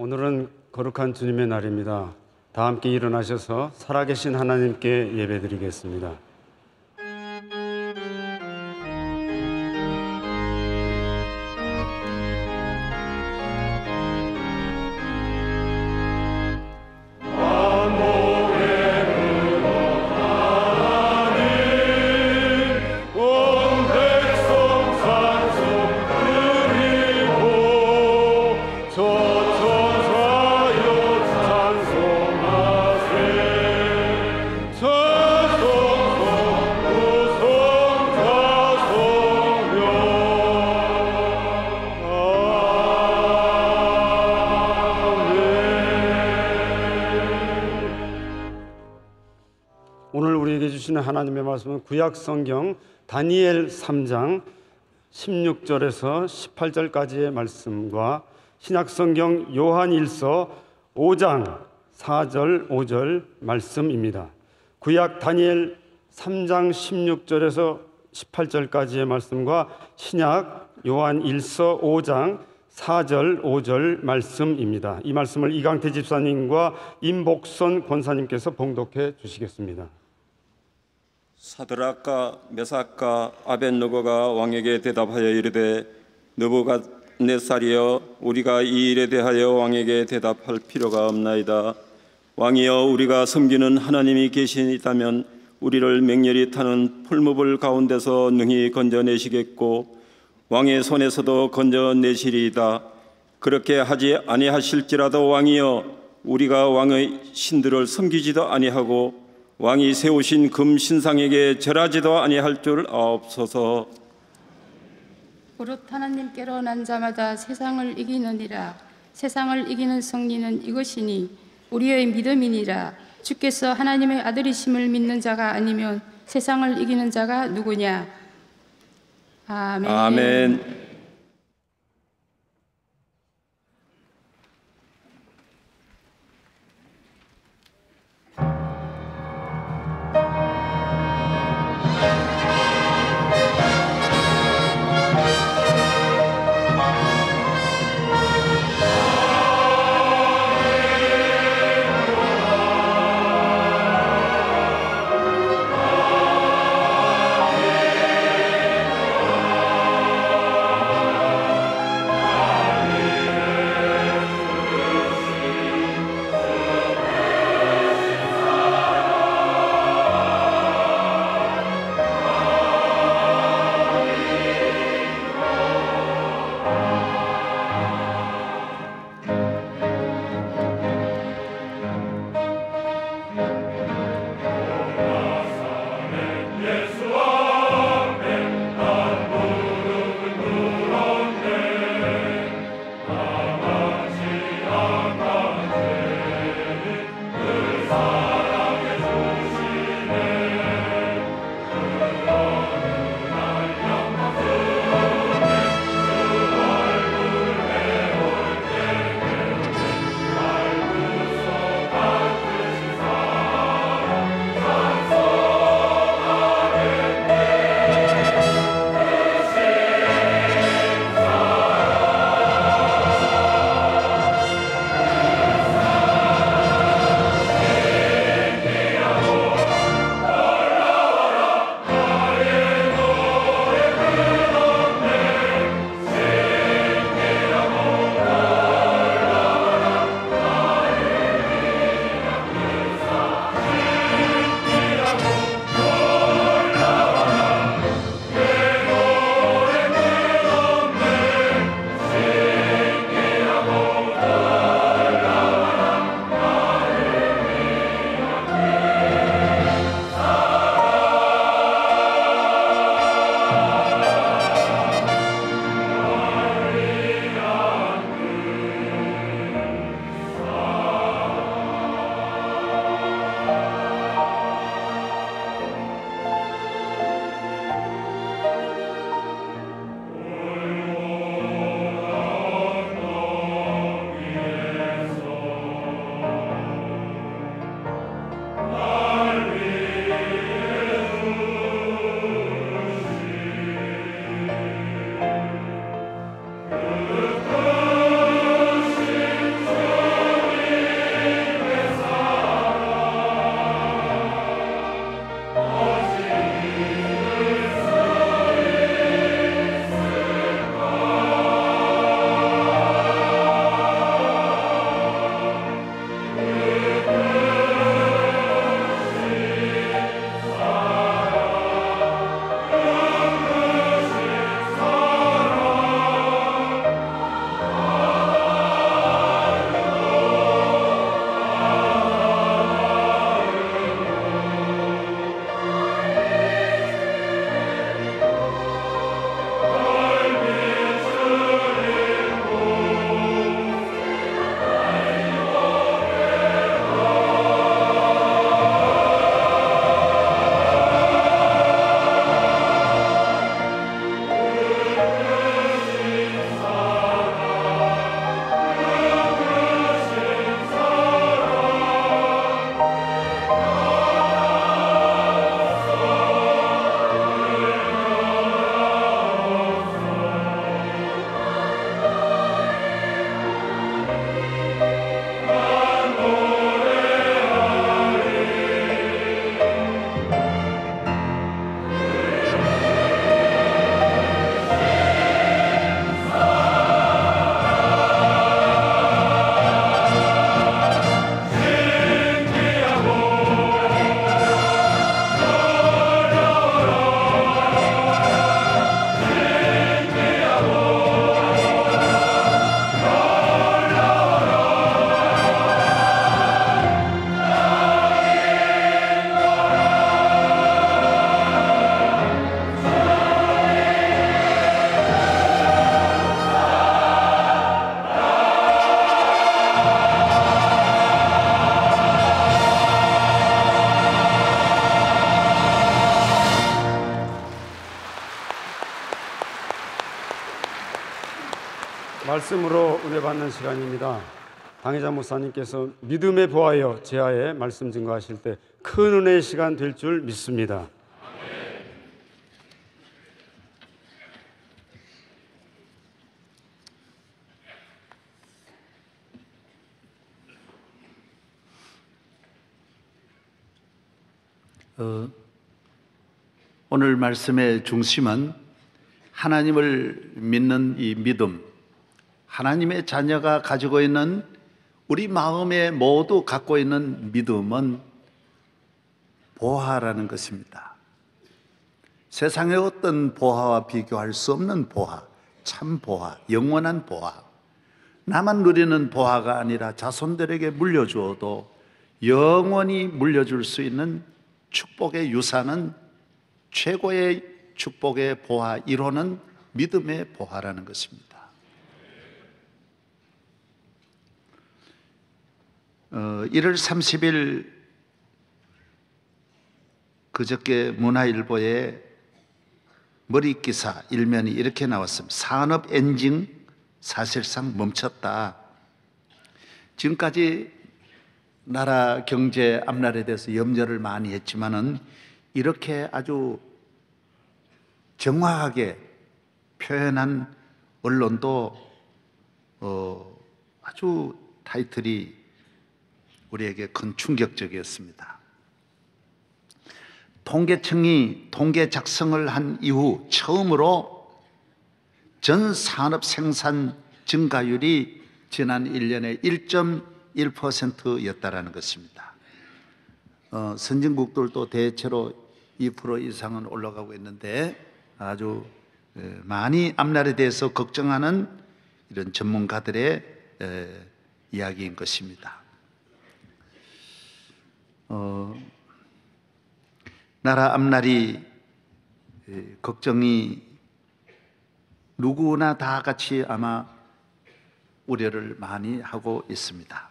오늘은 거룩한 주님의 날입니다. 다 함께 일어나셔서 살아계신 하나님께 예배드리겠습니다. 오늘 우리에게 주시는 하나님의 말씀은 구약 성경 다니엘 3장 16절에서 18절까지의 말씀과 신약 성경 요한일서 5장 4절 5절 말씀입니다. 구약 다니엘 3장 16절에서 18절까지의 말씀과 신약 요한일서 5장 4절 5절 말씀입니다. 이 말씀을 이강태 집사님과 임복선 권사님께서 봉독해 주시겠습니다. 사드락과 메삭과 아벳느고가 왕에게 대답하여 이르되 느부갓네살이여, 우리가 이 일에 대하여 왕에게 대답할 필요가 없나이다. 왕이여, 우리가 섬기는 하나님이 계시다면 우리를 맹렬히 타는 풀무불 가운데서 능히 건져내시겠고 왕의 손에서도 건져내시리이다. 그렇게 하지 아니하실지라도 왕이여, 우리가 왕의 신들을 섬기지도 아니하고 왕이 세우신 금 신상에게 절하지도 아니할 줄 아옵소서. 오롯 하나님께로 난 자마다 세상을 이기느니라. 세상을 이기는 승리는 이것이니 우리의 믿음이니라. 주께서 하나님의 아들이심을 믿는 자가 아니면 세상을 이기는 자가 누구냐. 아멘. 아멘. 말씀으로 은혜 받는 시간입니다. 당회자 목사님께서 믿음에 보하여 제하에 말씀 증거하실 때 큰 은혜의 시간 될 줄 믿습니다. 오늘 말씀의 중심은 하나님을 믿는 이 믿음, 하나님의 자녀가 가지고 있는 우리 마음에 모두 갖고 있는 믿음은 보화라는 것입니다. 세상의 어떤 보화와 비교할 수 없는 보화, 참 보화, 영원한 보화. 나만 누리는 보화가 아니라 자손들에게 물려주어도 영원히 물려줄 수 있는 축복의 유산은, 최고의 축복의 보화 1호는 믿음의 보화라는 것입니다. 1월 30일 그저께 문화일보에 머릿기사 일면이 이렇게 나왔습니다. 산업 엔진 사실상 멈췄다. 지금까지 나라 경제 앞날에 대해서 염려를 많이 했지만은 이렇게 아주 정확하게 표현한 언론도 아주 타이틀이 우리에게 큰 충격적이었습니다. 통계청이 통계 작성을 한 이후 처음으로 전 산업 생산 증가율이 지난 1년에 1.1%였다라는 것입니다. 선진국들도 대체로 2% 이상은 올라가고 있는데 아주 많이 앞날에 대해서 걱정하는 이런 전문가들의 이야기인 것입니다. 나라 앞날이 걱정이 누구나 다 같이 아마 우려를 많이 하고 있습니다.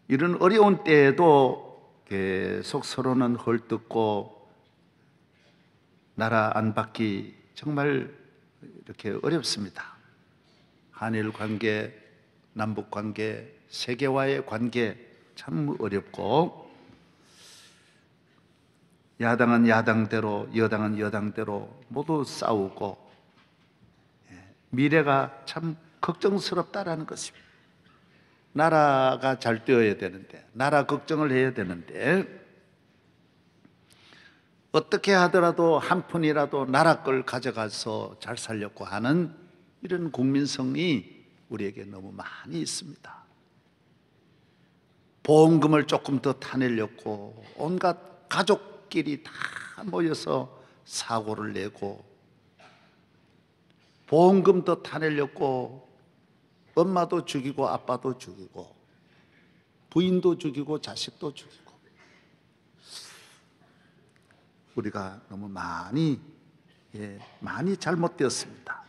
이런 어려운 때에도 계속 서로는 헐뜯고 나라 안팎이 정말 이렇게 어렵습니다. 한일 관계, 남북 관계, 세계와의 관계 참 어렵고, 야당은 야당대로, 여당은 여당대로 모두 싸우고, 미래가 참 걱정스럽다라는 것입니다. 나라가 잘 되어야 되는데, 나라 걱정을 해야 되는데, 어떻게 하더라도 한 푼이라도 나라 걸 가져가서 잘 살려고 하는 이런 국민성이 우리에게 너무 많이 있습니다. 보험금을 조금 더 타내려고 온갖 가족끼리 다 모여서 사고를 내고, 보험금 더 타내려고 엄마도 죽이고 아빠도 죽이고 부인도 죽이고 자식도 죽이고, 우리가 너무 많이 잘못되었습니다.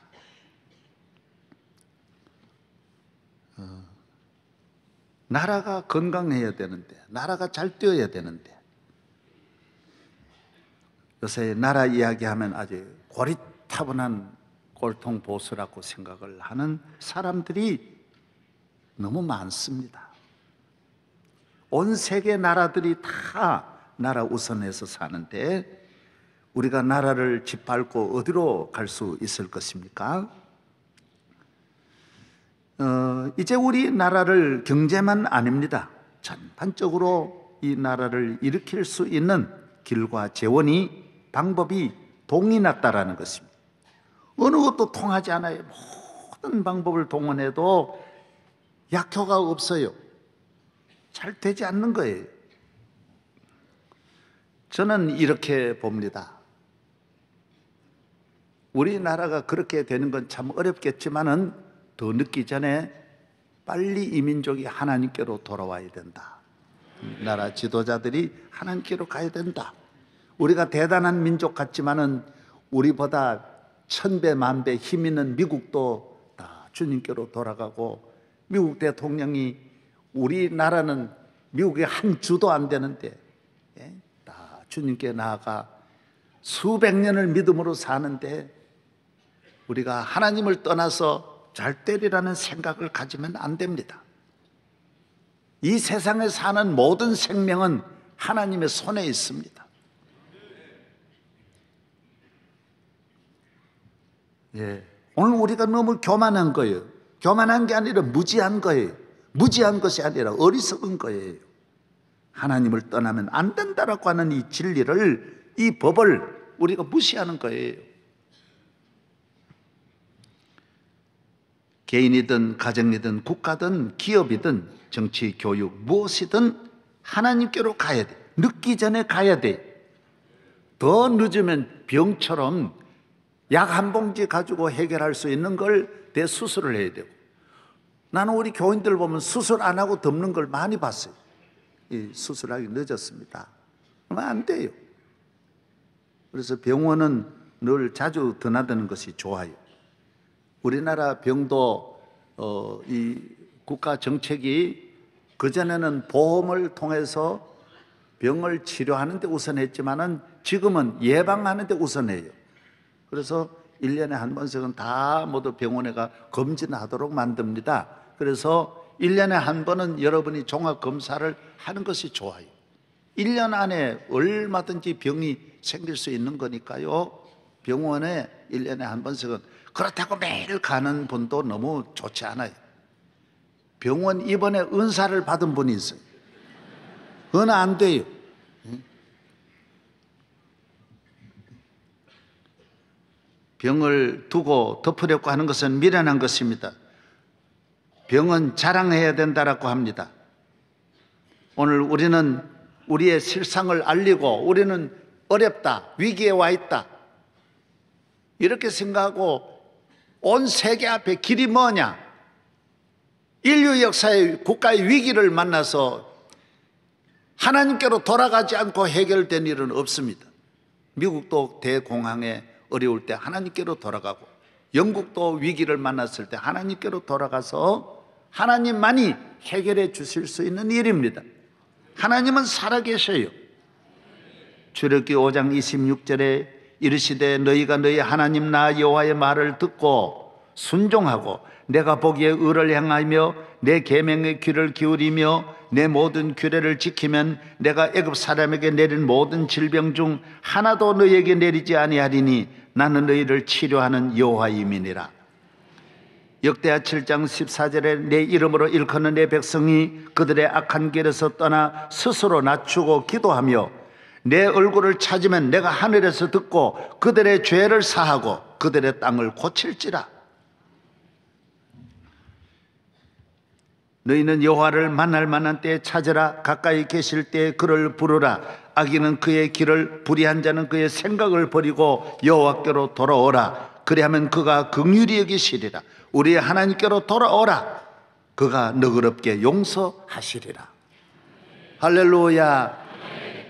나라가 건강해야 되는데, 나라가 잘 되어야 되는데, 요새 나라 이야기하면 아주 고리타분한 꼴통보수라고 생각을 하는 사람들이 너무 많습니다. 온 세계 나라들이 다 나라 우선해서 사는데 우리가 나라를 짓밟고 어디로 갈 수 있을 것입니까? 이제 우리 나라를 경제만 아닙니다. 전반적으로 이 나라를 일으킬 수 있는 길과 재원이, 방법이 동이 났다라는 것입니다. 어느 것도 통하지 않아요. 모든 방법을 동원해도 약효가 없어요. 잘 되지 않는 거예요. 저는 이렇게 봅니다. 우리나라가 그렇게 되는 건 참 어렵겠지만은 더 늦기 전에 빨리 이 민족이 하나님께로 돌아와야 된다. 나라 지도자들이 하나님께로 가야 된다. 우리가 대단한 민족 같지만은 우리보다 1000배, 10,000배 힘 있는 미국도 다 주님께로 돌아가고, 미국 대통령이 우리나라는 미국의 한 주도 안 되는데 다 주님께 나아가 수백 년을 믿음으로 사는데 우리가 하나님을 떠나서 잘 되리라는 생각을 가지면 안 됩니다. 이 세상에 사는 모든 생명은 하나님의 손에 있습니다. 예. 오늘 우리가 너무 교만한 거예요. 교만한 게 아니라 무지한 거예요. 무지한 것이 아니라 어리석은 거예요. 하나님을 떠나면 안 된다라고 하는 이 진리를, 이 법을 우리가 무시하는 거예요. 개인이든 가정이든 국가든 기업이든 정치, 교육 무엇이든 하나님께로 가야 돼. 늦기 전에 가야 돼. 더 늦으면 병처럼 약 한 봉지 가지고 해결할 수 있는 걸 대수술을 해야 되고, 나는 우리 교인들 보면 수술 안 하고 덮는 걸 많이 봤어요. 이 수술하기 늦었습니다. 그러면 안 돼요. 그래서 병원은 늘 자주 드나드는 것이 좋아요. 우리나라 병도 이 국가 정책이 그전에는 보험을 통해서 병을 치료하는 데 우선했지만은 지금은 예방하는 데 우선해요. 그래서 1년에 한 번씩은 다 모두 병원에 가 검진하도록 만듭니다. 그래서 1년에 한 번은 여러분이 종합검사를 하는 것이 좋아요. 1년 안에 얼마든지 병이 생길 수 있는 거니까요. 병원에 1년에 한 번씩은, 그렇다고 매일 가는 분도 너무 좋지 않아요. 병원 입원에 은사를 받은 분이 있어요. 그건 안 돼요. 병을 두고 덮으려고 하는 것은 미련한 것입니다. 병은 자랑해야 된다라고 합니다. 오늘 우리는 우리의 실상을 알리고 우리는 어렵다, 위기에 와 있다, 이렇게 생각하고 온 세계 앞에 길이 뭐냐? 인류 역사의 국가의 위기를 만나서 하나님께로 돌아가지 않고 해결된 일은 없습니다. 미국도 대공황에 어려울 때 하나님께로 돌아가고, 영국도 위기를 만났을 때 하나님께로 돌아가서 하나님만이 해결해 주실 수 있는 일입니다. 하나님은 살아계셔요. 출애굽기 5장 26절에 이르시되 너희가 너희 하나님 나 여호와의 말을 듣고 순종하고 내가 보기에 의를 행하며 내 계명의 귀를 기울이며 내 모든 규례를 지키면 내가 애굽 사람에게 내린 모든 질병 중 하나도 너희에게 내리지 아니하리니 나는 너희를 치료하는 여호와임이니라. 역대하 7장 14절에 내 이름으로 일컫는 내 백성이 그들의 악한 길에서 떠나 스스로 낮추고 기도하며 내 얼굴을 찾으면 내가 하늘에서 듣고 그들의 죄를 사하고 그들의 땅을 고칠지라. 너희는 여호와를 만날 만한 때에 찾으라. 가까이 계실 때에 그를 부르라. 악인은 그의 길을, 불의한 자는 그의 생각을 버리고 여호와께로 돌아오라. 그리하면 그가 긍휼히 여기시리라. 우리의 하나님께로 돌아오라. 그가 너그럽게 용서하시리라. 할렐루야.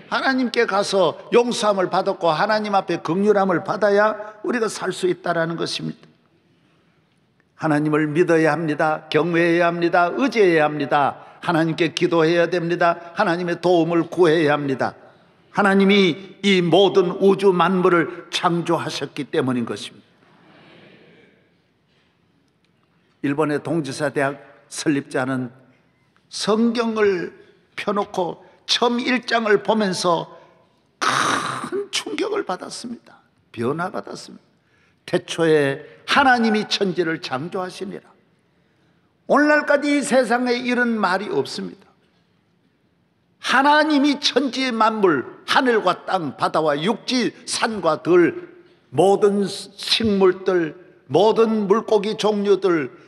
하나님께 가서 용서함을 받았고 하나님 앞에 긍휼함을 받아야 우리가 살 수 있다라는 것입니다. 하나님을 믿어야 합니다. 경외해야 합니다. 의지해야 합니다. 하나님께 기도해야 됩니다. 하나님의 도움을 구해야 합니다. 하나님이 이 모든 우주 만물을 창조하셨기 때문인 것입니다. 일본의 동지사 대학 설립자는 성경을 펴놓고 처음 1장을 보면서 큰 충격을 받았습니다. 변화받았습니다. 태초에 하나님이 천지를 창조하시니라. 오늘날까지 이 세상에 이런 말이 없습니다. 하나님이 천지의 만물, 하늘과 땅, 바다와 육지, 산과 들, 모든 식물들, 모든 물고기 종류들,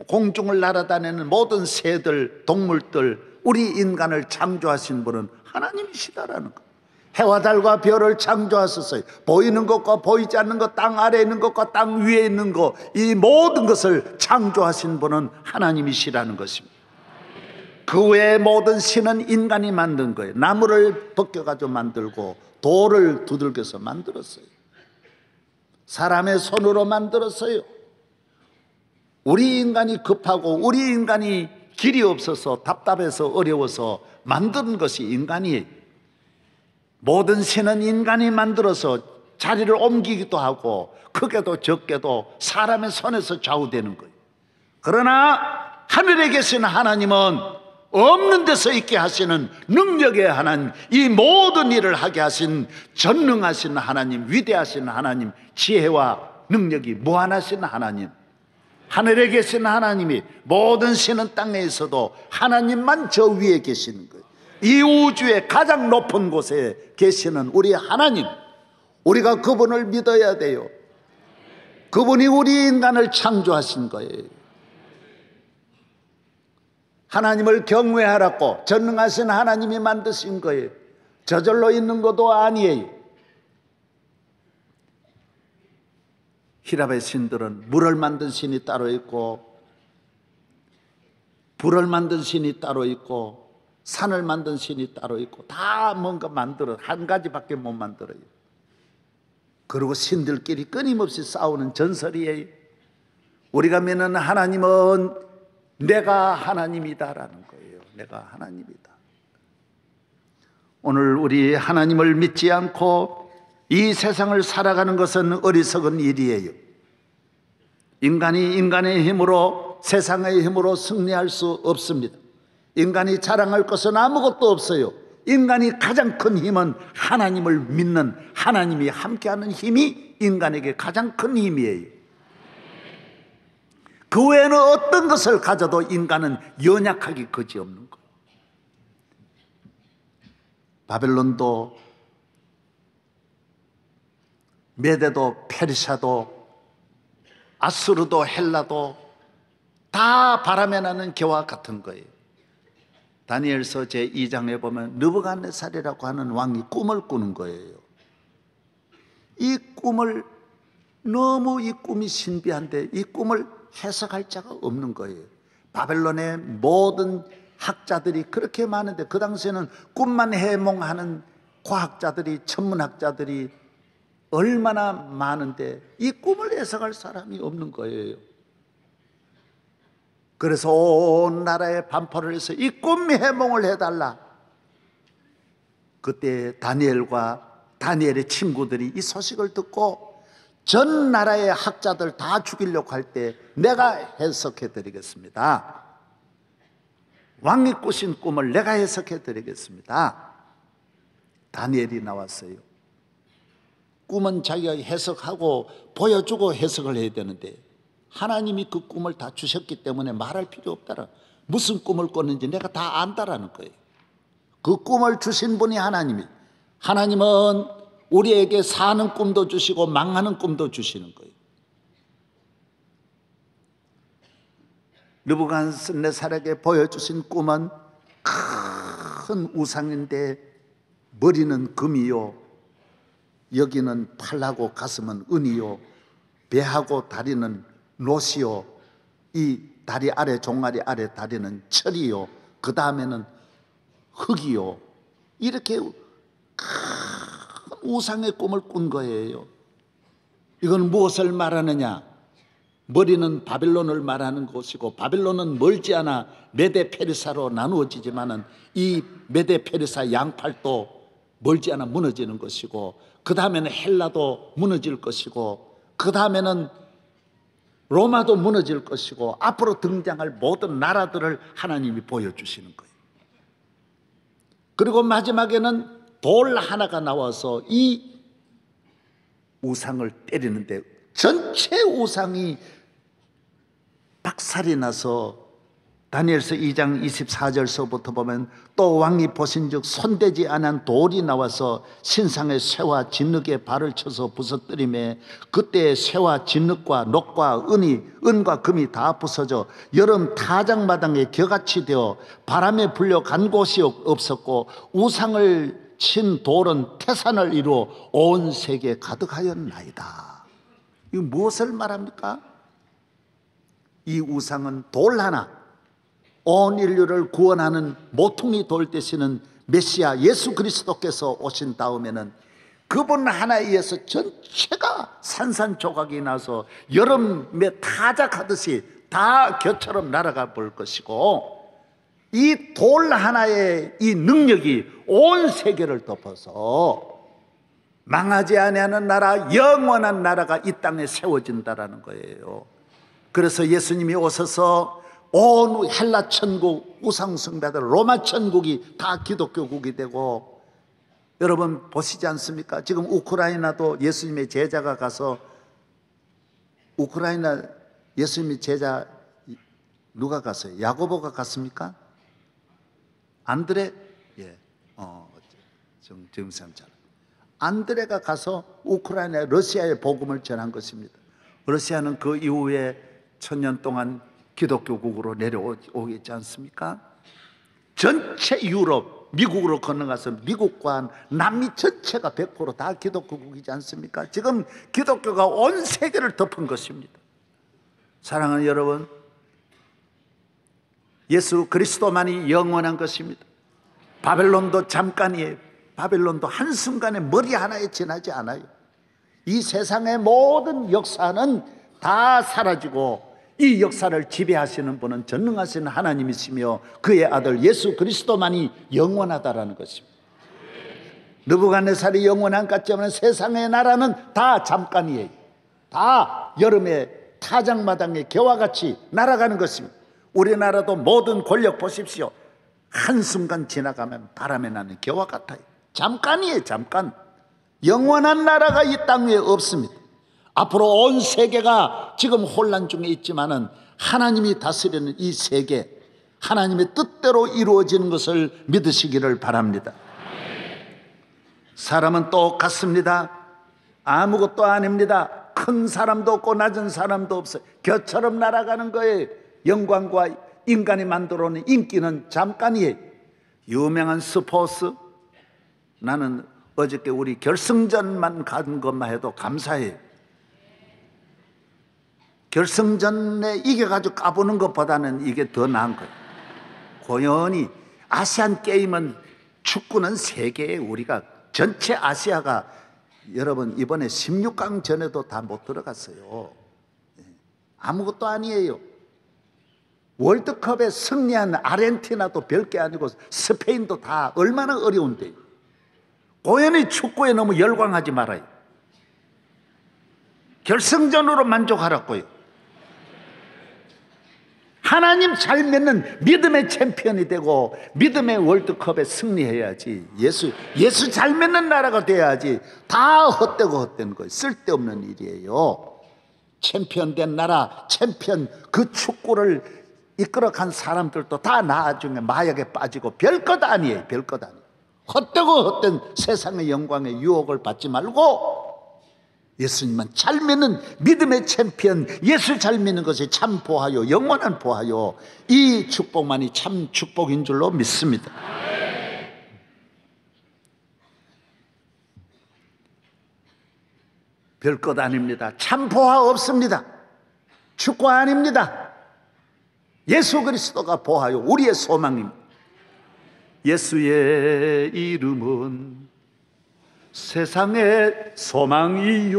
공중을 날아다니는 모든 새들, 동물들, 우리 인간을 창조하신 분은 하나님이시다라는 것. 해와 달과 별을 창조하셨어요. 보이는 것과 보이지 않는 것, 땅 아래에 있는 것과 땅 위에 있는 것, 이 모든 것을 창조하신 분은 하나님이시라는 것입니다. 그 외의 모든 신은 인간이 만든 거예요. 나무를 벗겨가지고 만들고 돌을 두들겨서 만들었어요. 사람의 손으로 만들었어요. 우리 인간이 급하고 우리 인간이 길이 없어서 답답해서 어려워서 만든 것이 인간이에요. 모든 신은 인간이 만들어서 자리를 옮기기도 하고 크게도 적게도 사람의 손에서 좌우되는 거예요. 그러나 하늘에 계신 하나님은 없는 데서 있게 하시는 능력의 하나님, 이 모든 일을 하게 하신 전능하신 하나님, 위대하신 하나님, 지혜와 능력이 무한하신 하나님, 하늘에 계신 하나님이 모든 신은 땅에 있어도 하나님만 저 위에 계시는 거예요. 이 우주의 가장 높은 곳에 계시는 우리 하나님, 우리가 그분을 믿어야 돼요. 그분이 우리 인간을 창조하신 거예요. 하나님을 경외하라고 전능하신 하나님이 만드신 거예요. 저절로 있는 것도 아니에요. 히랍의 신들은 물을 만든 신이 따로 있고, 불을 만든 신이 따로 있고, 산을 만든 신이 따로 있고, 다 뭔가 만들어 한 가지밖에 못 만들어요. 그리고 신들끼리 끊임없이 싸우는 전설이에요. 우리가 믿는 하나님은 내가 하나님이다라는 거예요. 내가 하나님이다. 오늘 우리 하나님을 믿지 않고 이 세상을 살아가는 것은 어리석은 일이에요. 인간이 인간의 힘으로, 세상의 힘으로 승리할 수 없습니다. 인간이 자랑할 것은 아무것도 없어요. 인간이 가장 큰 힘은 하나님을 믿는, 하나님이 함께하는 힘이 인간에게 가장 큰 힘이에요. 그 외에는 어떤 것을 가져도 인간은 연약하기 그지없는 거예요. 바벨론도 메대도 페르시아도 아수르도 헬라도 다 바람에 나는 개와 같은 거예요. 다니엘서 제2장에 보면 느부갓네살이라고 하는 왕이 꿈을 꾸는 거예요. 이 꿈을, 너무 이 꿈이 신비한데 이 꿈을 해석할 자가 없는 거예요. 바벨론의 모든 학자들이 그렇게 많은데, 그 당시에는 꿈만 해몽하는 과학자들이, 천문학자들이 얼마나 많은데 이 꿈을 해석할 사람이 없는 거예요. 그래서 온 나라에 반포를 해서 이 꿈 해몽을 해달라. 그때 다니엘의 친구들이 이 소식을 듣고 전 나라의 학자들 다 죽이려고 할 때 내가 해석해 드리겠습니다. 왕이 꾸신 꿈을 내가 해석해 드리겠습니다. 다니엘이 나왔어요. 꿈은 자기가 해석하고 보여주고 해석을 해야 되는데 하나님이 그 꿈을 다 주셨기 때문에 말할 필요 없다라. 무슨 꿈을 꿨는지 내가 다 안다라는 거예요. 그 꿈을 주신 분이 하나님이, 하나님은 우리에게 사는 꿈도 주시고 망하는 꿈도 주시는 거예요. 느부갓네살에게 보여주신 꿈은 큰 우상인데 머리는 금이요, 여기는 팔하고 가슴은 은이요, 배하고 다리는 노시요, 이 다리 아래, 종아리 아래 다리는 철이요, 그 다음에는 흙이요. 이렇게 큰 우상의 꿈을 꾼 거예요. 이건 무엇을 말하느냐? 머리는 바벨론을 말하는 것이고, 바벨론은 멀지 않아 메데 페르사로 나누어지지만은 이 메데 페르사 양팔도 멀지 않아 무너지는 것이고, 그 다음에는 헬라도 무너질 것이고, 그 다음에는 로마도 무너질 것이고, 앞으로 등장할 모든 나라들을 하나님이 보여주시는 거예요. 그리고 마지막에는 돌 하나가 나와서 이 우상을 때리는데 전체 우상이 박살이 나서, 다니엘서 2장 24절서부터 보면 또 왕이 보신즉 손대지 않은 돌이 나와서 신상의 쇠와 진흙에 발을 쳐서 부서뜨리매 그때 쇠와 진흙과 녹과 은과 금이 다 부서져 여름 타작마당에 겨같이 되어 바람에 불려 간 곳이 없었고, 우상을 친 돌은 태산을 이루어 온 세계에 가득하였나이다. 이거 무엇을 말합니까? 이 우상은 돌 하나, 온 인류를 구원하는 모퉁이 돌 되시는 메시아 예수 그리스도께서 오신 다음에는 그분 하나에 의해서 전체가 산산조각이 나서 여름에 타작하듯이 다 겨처럼 날아가 볼 것이고, 이 돌 하나의 이 능력이 온 세계를 덮어서 망하지 아니하는 나라, 영원한 나라가 이 땅에 세워진다라는 거예요. 그래서 예수님이 오셔서 온 헬라 천국, 우상 숭배들, 로마 천국이 다 기독교국이 되고, 여러분 보시지 않습니까? 지금 우크라이나도 예수님의 제자가 가서, 우크라이나 예수님의 제자 누가 갔어요? 야고보가 갔습니까? 안드레? 예, 정상 잘. 안드레가 가서 우크라이나, 러시아에 복음을 전한 것입니다. 러시아는 그 이후에 1000년 동안 기독교국으로 내려오겠지 않습니까? 전체 유럽, 미국으로 건너가서 미국과 남미 전체가 100% 다 기독교국이지 않습니까? 지금 기독교가 온 세계를 덮은 것입니다. 사랑하는 여러분, 예수 그리스도만이 영원한 것입니다. 바벨론도 잠깐이에요. 바벨론도 한순간에 머리 하나에 지나지 않아요. 이 세상의 모든 역사는 다 사라지고, 이 역사를 지배하시는 분은 전능하신 하나님이시며 그의 아들 예수 그리스도만이 영원하다라는 것입니다. 느부갓네살이 영원한 것 때문에 세상의 나라는 다 잠깐이에요. 다 여름에 타작마당에 개와 같이 날아가는 것입니다. 우리나라도 모든 권력 보십시오. 한순간 지나가면 바람에 나는 개와 같아요. 잠깐이에요, 잠깐. 영원한 나라가 이 땅 위에 없습니다. 앞으로 온 세계가 지금 혼란 중에 있지만은 하나님이 다스리는 이 세계, 하나님의 뜻대로 이루어지는 것을 믿으시기를 바랍니다. 사람은 똑같습니다. 아무것도 아닙니다. 큰 사람도 없고 낮은 사람도 없어요. 겨처럼 날아가는 거예요. 영광과 인간이 만들어 놓은 인기는 잠깐이에요. 유명한 스포츠, 나는 어저께 우리 결승전만 간 것만 해도 감사해요. 결승전에 이겨가지고 까부는 것보다는 이게 더 나은 거예요. 고연히 아시안 게임은, 축구는 세계에 우리가 전체 아시아가, 여러분 이번에 16강 전에도 다 못 들어갔어요. 아무것도 아니에요. 월드컵에 승리한 아르헨티나도 별게 아니고 스페인도 다 얼마나 어려운데요. 고연히 축구에 너무 열광하지 말아요. 결승전으로 만족하라고요. 하나님 잘 믿는 믿음의 챔피언이 되고 믿음의 월드컵에 승리해야지. 예수 잘 믿는 나라가 돼야지. 다 헛되고 헛된 거예요. 쓸데없는 일이에요. 챔피언 된 나라, 챔피언 그 축구를 이끌어간 사람들도 다 나중에 마약에 빠지고 별것 아니에요. 별것 아니에요. 헛되고 헛된 세상의 영광의 유혹을 받지 말고 예수님만 잘 믿는 믿음의 챔피언, 예수 잘 믿는 것이 참 보하요, 영원한 보하요, 이 축복만이 참 축복인 줄로 믿습니다. 별것 아닙니다. 참 보하 없습니다. 축복 아닙니다. 예수 그리스도가 보하요, 우리의 소망입니다. 예수의 이름은 세상의 소망이요,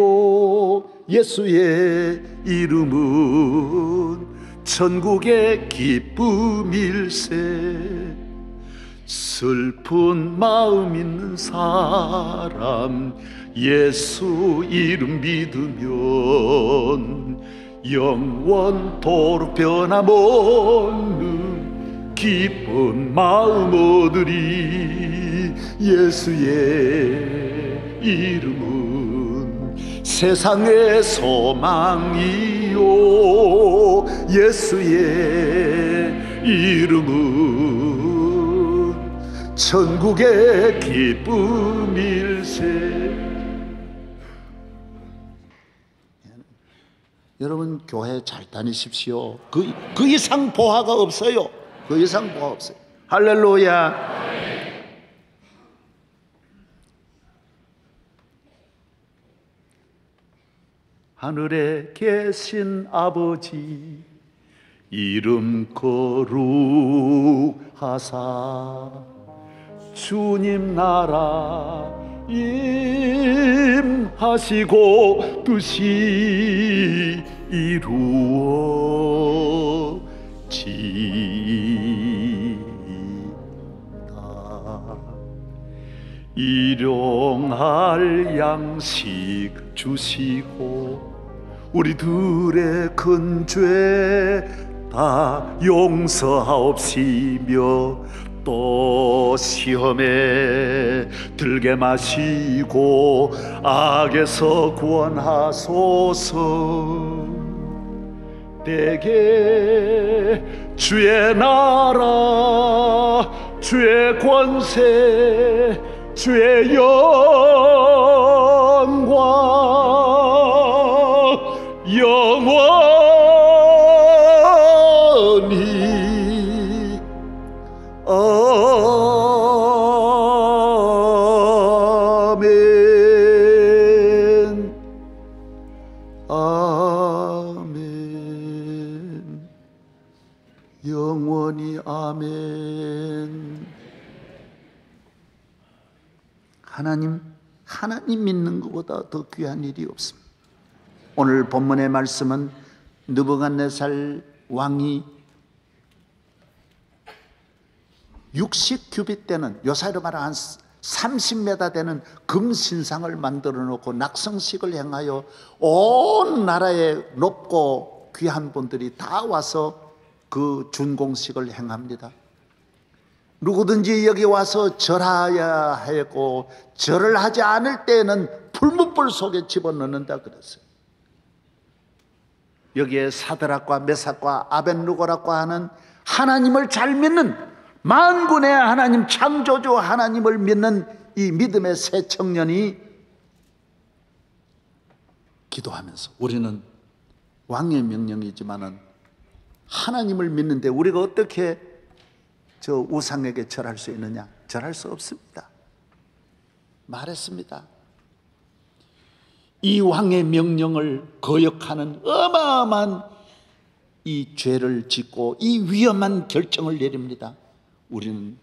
예수의 이름은 천국의 기쁨일세. 슬픈 마음 있는 사람 예수 이름 믿으면 영원토록 변함없는 기쁜 마음 얻으리. 예수의 이름은 세상의 소망이요, 예수의 이름은 천국의 기쁨일세. 여러분 교회 잘 다니십시오. 그 이상 보화가 없어요. 그 이상 보화 없어요. 할렐루야. 하늘에 계신 아버지 이름 거룩하사 주님 나라 임하시고 뜻이 이루어지이다. 일용할 양식 주시고 우리들의 큰 죄 다 용서하옵시며 또 시험에 들게 마시고 악에서 구원하소서. 대개 주의 나라 주의 권세 주의 영광 영원히 아멘. 아멘. 영원히 아멘. 하나님 믿는 것보다 더 귀한 일이 없습니다. 오늘 본문의 말씀은 느부갓네살 왕이 60규빗 되는, 요사이로 말하면 한 30m 되는 금신상을 만들어 놓고 낙성식을 행하여 온 나라의 높고 귀한 분들이 다 와서 그 준공식을 행합니다. 누구든지 여기 와서 절해야 하고 절을 하지 않을 때에는 풀무불 속에 집어넣는다 그랬어요. 여기에 사드락과 메삭과 아벳느고라고 하는 하나님을 잘 믿는, 만군의 하나님 창조주 하나님을 믿는 이 믿음의 새 청년이 기도하면서, 우리는 왕의 명령이지만은 하나님을 믿는데 우리가 어떻게 저 우상에게 절할 수 있느냐? 절할 수 없습니다. 말했습니다. 이 왕의 명령을 거역하는 어마어마한 이 죄를 짓고 이 위험한 결정을 내립니다. 우리는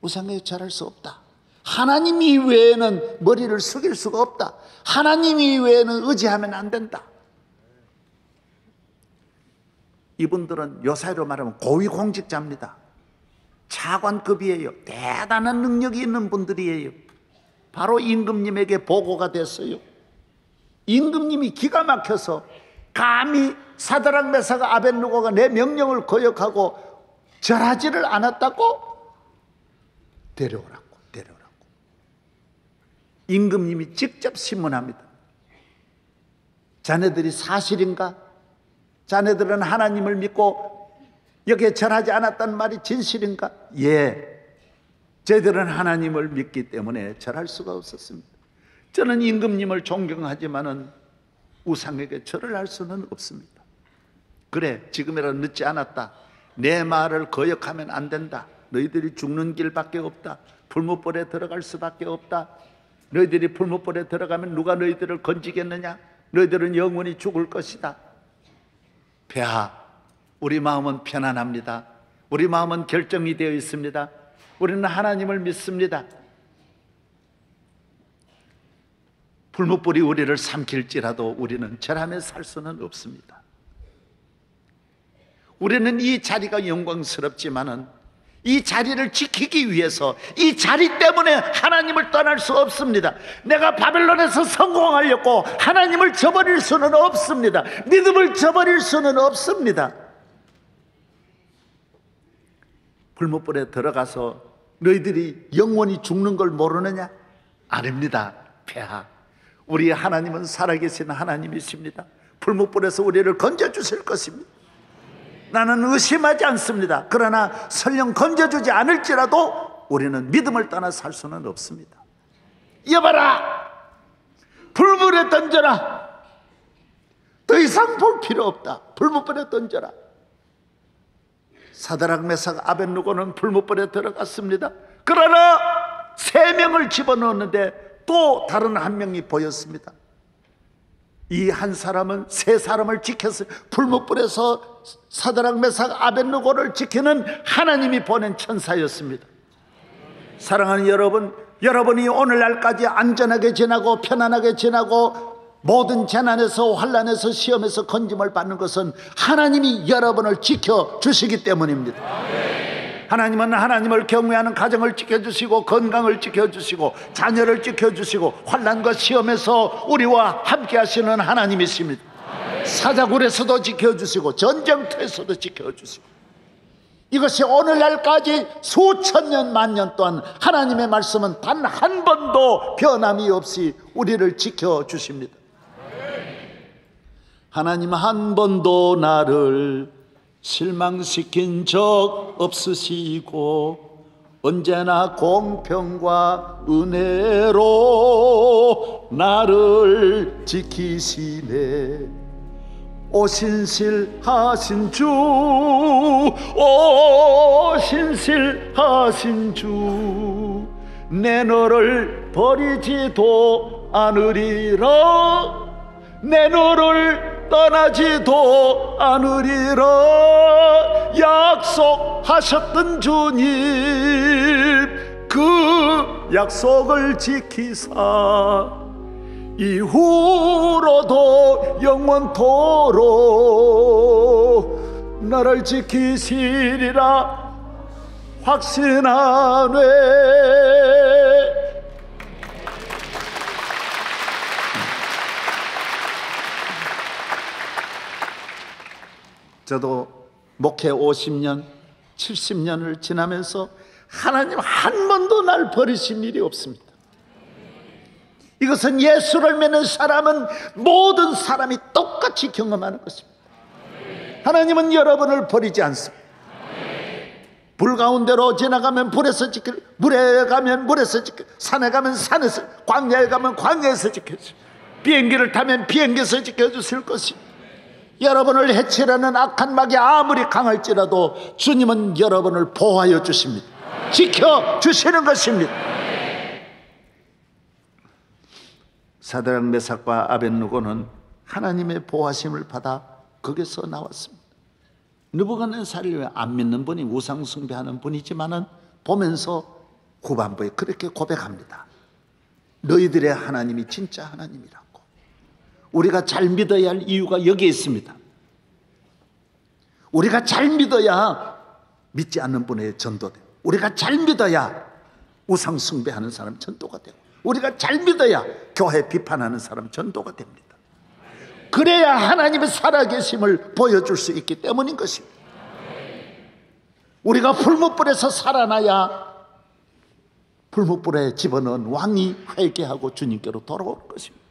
우상에게 절할 수 없다. 하나님 이외에는 머리를 숙일 수가 없다. 하나님 이외에는 의지하면 안 된다. 이분들은 요사이로 말하면 고위공직자입니다. 차관급이에요. 대단한 능력이 있는 분들이에요. 바로 임금님에게 보고가 됐어요. 임금님이 기가 막혀서 감히 사드락 메삭 아벳느고가 내 명령을 거역하고 절하지를 않았다고 데려오라고. 임금님이 직접 신문합니다. 자네들이 사실인가? 자네들은 하나님을 믿고 여기에 절하지 않았단 말이 진실인가? 예, 저희들은 하나님을 믿기 때문에 절할 수가 없었습니다. 저는 임금님을 존경하지만은 우상에게 절을 할 수는 없습니다. 그래, 지금이라도 늦지 않았다. 내 말을 거역하면 안 된다. 너희들이 죽는 길밖에 없다. 풀무불에 들어갈 수밖에 없다. 너희들이 풀무불에 들어가면 누가 너희들을 건지겠느냐? 너희들은 영원히 죽을 것이다. 폐하, 우리 마음은 편안합니다. 우리 마음은 결정이 되어 있습니다. 우리는 하나님을 믿습니다. 풀무불이 우리를 삼킬지라도 우리는 절하며 살 수는 없습니다. 우리는 이 자리가 영광스럽지만은 이 자리를 지키기 위해서, 이 자리 때문에 하나님을 떠날 수 없습니다. 내가 바벨론에서 성공하려고 하나님을 저버릴 수는 없습니다. 믿음을 저버릴 수는 없습니다. 풀무불에 들어가서 너희들이 영원히 죽는 걸 모르느냐? 아닙니다, 폐하. 우리 하나님은 살아계신 하나님이십니다. 풀무불에서 우리를 건져주실 것입니다. 나는 의심하지 않습니다. 그러나 설령 건져주지 않을지라도 우리는 믿음을 떠나 살 수는 없습니다. 여봐라, 풀무불에 던져라. 더 이상 볼 필요 없다. 풀무불에 던져라. 사드락 메삭 아벳느고는 풀무불에 들어갔습니다. 그러나 3명을 집어넣었는데 또 다른 한 명이 보였습니다. 이 한 사람은 3사람을 지켰어요. 풀무불에서 사드락 메삭 아벳느고를 지키는 하나님이 보낸 천사였습니다. 사랑하는 여러분, 여러분이 오늘날까지 안전하게 지나고 편안하게 지나고 모든 재난에서 환난에서 시험에서 건짐을 받는 것은 하나님이 여러분을 지켜주시기 때문입니다. 하나님은 하나님을 경외하는 가정을 지켜주시고 건강을 지켜주시고 자녀를 지켜주시고 환난과 시험에서 우리와 함께 하시는 하나님이십니다. 사자굴에서도 지켜주시고 전쟁터에서도 지켜주시고, 이것이 오늘날까지 수천 년 만년 동안 하나님의 말씀은 단 한 번도 변함이 없이 우리를 지켜주십니다. 하나님 한 번도 나를 실망시킨 적 없으시고 언제나 공평과 은혜로 나를 지키시네. 오신실하신 주, 오신실하신 주, 내 너를 버리지도 않으리라, 내 너를 떠나지도 않으리라. 약속하셨던 주님, 그 약속을 지키사 이후로도 영원토록 나를 지키시리라 확신하네. 저도 목회 50년, 70년을 지나면서 하나님 한 번도 날 버리신 일이 없습니다. 이것은 예수를 믿는 사람은 모든 사람이 똑같이 경험하는 것입니다. 하나님은 여러분을 버리지 않습니다. 불 가운데로 지나가면 불에서 지켜, 물에 가면 물에서 지켜, 산에 가면 산에서, 광야에 가면 광야에서 지켜주시고, 비행기를 타면 비행기에서 지켜주실 것입니다. 여러분을 해치려는 악한 마귀 아무리 강할지라도 주님은 여러분을 보호하여 주십니다. 지켜주시는 것입니다. 사드락 메삭과 아벳느고는 하나님의 보호하심을 받아 거기서 나왔습니다. 느부갓네살을 안 믿는 분이 우상 숭배하는 분이지만은 보면서 후반부에 그렇게 고백합니다. 너희들의 하나님이 진짜 하나님이라고. 우리가 잘 믿어야 할 이유가 여기에 있습니다. 우리가 잘 믿어야 믿지 않는 분의 전도되고, 우리가 잘 믿어야 우상 숭배하는 사람 전도가 되고, 우리가 잘 믿어야 교회 비판하는 사람 전도가 됩니다. 그래야 하나님의 살아계심을 보여줄 수 있기 때문인 것입니다. 우리가 불못불에서 살아나야 불못불에 집어넣은 왕이 회개하고 주님께로 돌아올 것입니다.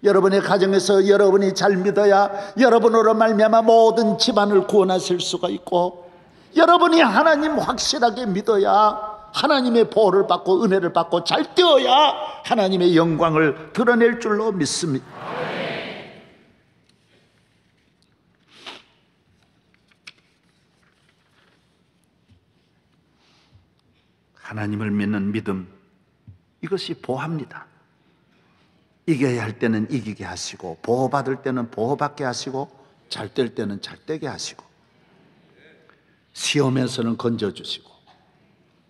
여러분의 가정에서 여러분이 잘 믿어야 여러분으로 말미암아 모든 집안을 구원하실 수가 있고, 여러분이 하나님 확실하게 믿어야 하나님의 보호를 받고 은혜를 받고 잘 되어야 하나님의 영광을 드러낼 줄로 믿습니다. 하나님을 믿는 믿음, 이것이 보호합니다. 이겨야 할 때는 이기게 하시고, 보호받을 때는 보호받게 하시고, 잘 될 때는 잘 되게 하시고, 시험에서는 건져주시고,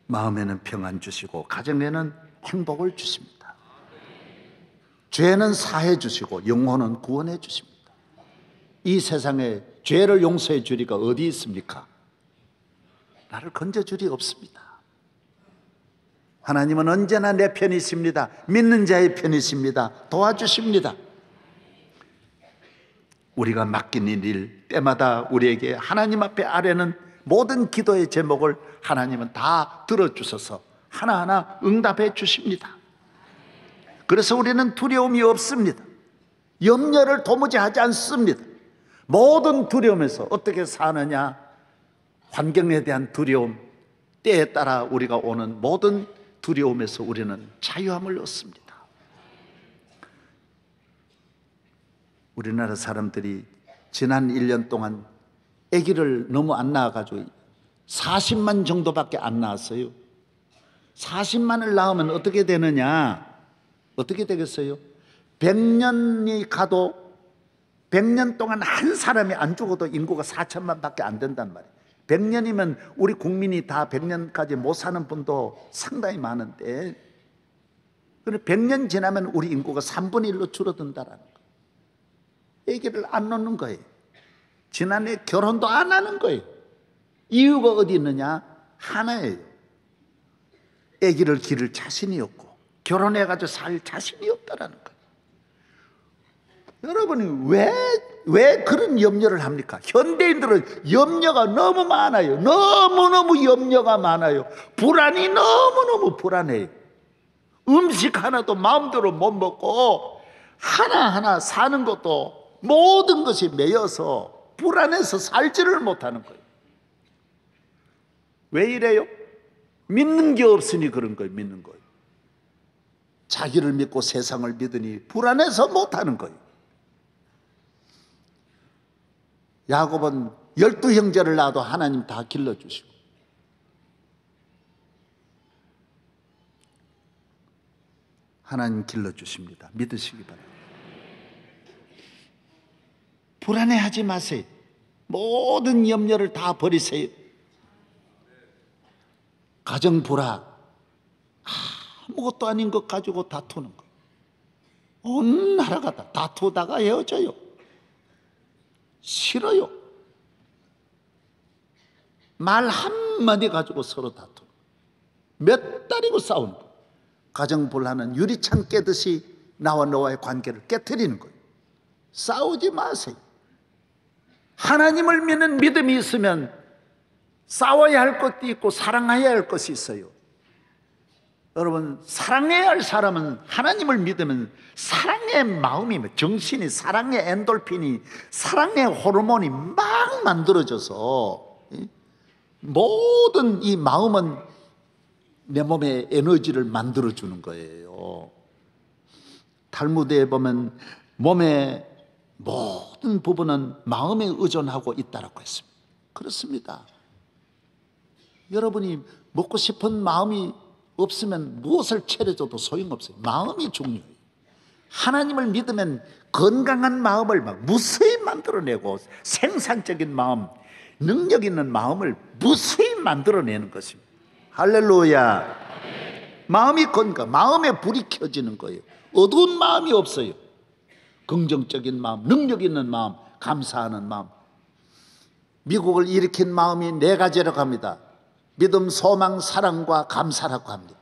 마음에는 평안 주시고, 가정에는 행복을 주십니다. 죄는 사해 주시고 영혼은 구원해 주십니다. 이 세상에 죄를 용서해 주리가 어디 있습니까? 나를 건져 주리 없습니다. 하나님은 언제나 내 편이십니다. 믿는 자의 편이십니다. 도와주십니다. 우리가 맡긴 일 때마다 우리에게 하나님 앞에 아뢰는 모든 기도의 제목을 하나님은 다 들어주셔서 하나하나 응답해 주십니다. 그래서 우리는 두려움이 없습니다. 염려를 도무지 하지 않습니다. 모든 두려움에서 어떻게 사느냐, 환경에 대한 두려움, 때에 따라 우리가 오는 모든 두려움에서 우리는 자유함을 얻습니다. 우리나라 사람들이 지난 1년 동안 아기를 너무 안 낳아가지고 40만 정도밖에 안 낳았어요. 40만을 낳으면 어떻게 되느냐? 어떻게 되겠어요? 100년이 가도 100년 동안 한 사람이 안 죽어도 인구가 4천만밖에 안 된단 말이에요. 100년이면 우리 국민이 다 100년까지 못 사는 분도 상당히 많은데, 그런데 100년 지나면 우리 인구가 3분의 1로 줄어든다라는 거예요. 아기를 안 낳는 거예요. 지난해 결혼도 안 하는 거예요. 이유가 어디 있느냐? 하나예요. 아기를 기를 자신이 없고 결혼해가지고 살 자신이 없다라는 거예요. 여러분이 왜 그런 염려를 합니까? 현대인들은 염려가 너무 많아요. 너무너무 염려가 많아요. 불안이 너무너무 불안해요. 음식 하나도 마음대로 못 먹고 하나하나 사는 것도 모든 것이 매여서 불안해서 살지를 못하는 거예요. 왜 이래요? 믿는 게 없으니 그런 거예요. 믿는 거예요. 자기를 믿고 세상을 믿으니 불안해서 못하는 거예요. 야곱은 12형제를 낳아도 하나님 다 길러주시고, 하나님 길러주십니다. 믿으시기 바랍니다. 불안해하지 마세요. 모든 염려를 다 버리세요. 가정 불화, 아무것도 아닌 것 가지고 다투는 거예요. 온 나라가 다 다투다가 헤어져요. 싫어요. 말 한마디 가지고 서로 다투고 몇 달이고 싸우는 거예요. 가정 불화는 유리창 깨듯이 나와 너와의 관계를 깨트리는 거예요. 싸우지 마세요. 하나님을 믿는 믿음이 있으면 싸워야 할 것도 있고 사랑해야 할 것이 있어요. 여러분, 사랑해야 할 사람은 하나님을 믿으면 사랑의 마음이, 정신이, 사랑의 엔돌핀이, 사랑의 호르몬이 막 만들어져서 모든 이 마음은 내 몸에 에너지를 만들어주는 거예요. 탈무드에 보면 몸의 모든 부분은 마음에 의존하고 있다라고 했습니다. 그렇습니다. 여러분이 먹고 싶은 마음이 없으면 무엇을 차려줘도 소용없어요. 마음이 중요해요. 하나님을 믿으면 건강한 마음을 막 무수히 만들어내고 생산적인 마음, 능력 있는 마음을 무수히 만들어내는 것입니다. 할렐루야. 마음이 건강, 마음에 불이 켜지는 거예요. 어두운 마음이 없어요. 긍정적인 마음, 능력 있는 마음, 감사하는 마음. 미국을 일으킨 마음이 4가지라고 합니다. 믿음, 소망, 사랑과 감사라고 합니다.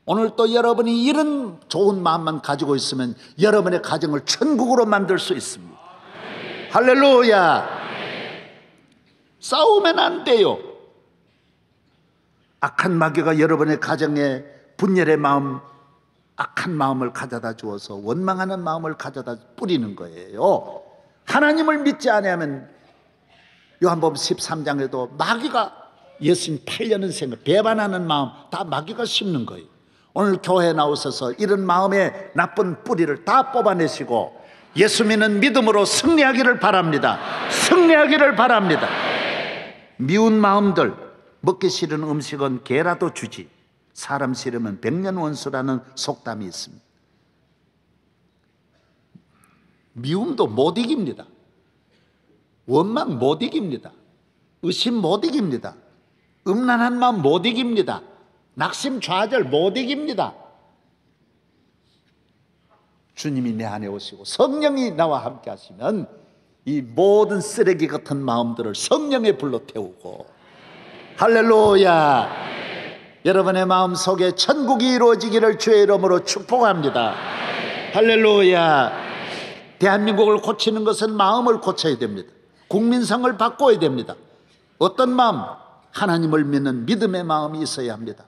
오늘 또 여러분이 이런 좋은 마음만 가지고 있으면 여러분의 가정을 천국으로 만들 수 있습니다. 할렐루야. 싸우면 안 돼요. 악한 마귀가 여러분의 가정에 분열의 마음, 악한 마음을 가져다 주어서 원망하는 마음을 가져다 뿌리는 거예요. 하나님을 믿지 않으면 요한복음 13장에도 마귀가 예수님 8년은 생각, 배반하는 마음 다 마귀가 심는 거예요. 오늘 교회에 나오셔서 이런 마음의 나쁜 뿌리를 다 뽑아내시고 예수 믿는 믿음으로 승리하기를 바랍니다. 승리하기를 바랍니다. 미운 마음들, 먹기 싫은 음식은 개라도 주지 사람 싫으면 백년 원수라는 속담이 있습니다. 미움도 못 이깁니다. 원망 못 이깁니다. 의심 못 이깁니다. 음란한 마음 못 이깁니다. 낙심 좌절 못 이깁니다. 주님이 내 안에 오시고 성령이 나와 함께 하시면 이 모든 쓰레기 같은 마음들을 성령의 불로 태우고, 할렐루야. 여러분의 마음 속에 천국이 이루어지기를 주의 이름으로 축복합니다. 할렐루야. 대한민국을 고치는 것은 마음을 고쳐야 됩니다. 국민성을 바꿔야 됩니다. 어떤 마음? 하나님을 믿는 믿음의 마음이 있어야 합니다.